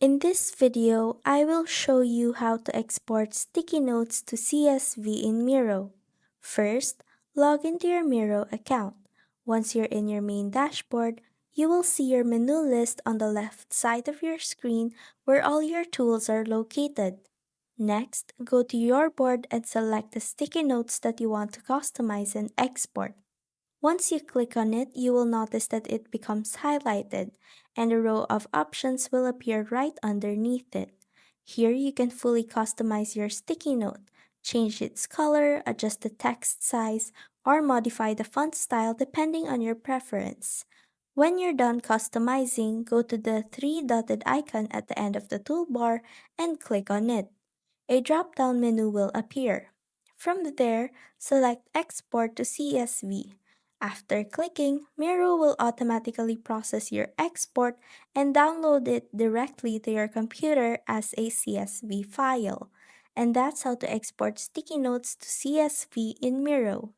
In this video, I will show you how to export sticky notes to CSV in Miro. First, log into your Miro account. Once you're in your main dashboard, you will see your menu list on the left side of your screen where all your tools are located. Next, go to your board and select the sticky notes that you want to customize and export. Once you click on it, you will notice that it becomes highlighted, and a row of options will appear right underneath it. Here you can fully customize your sticky note, change its color, adjust the text size, or modify the font style depending on your preference. When you're done customizing, go to the three dotted icon at the end of the toolbar and click on it. A drop-down menu will appear. From there, select Export to CSV. After clicking, Miro will automatically process your export and download it directly to your computer as a CSV file. And that's how to export sticky notes to CSV in Miro.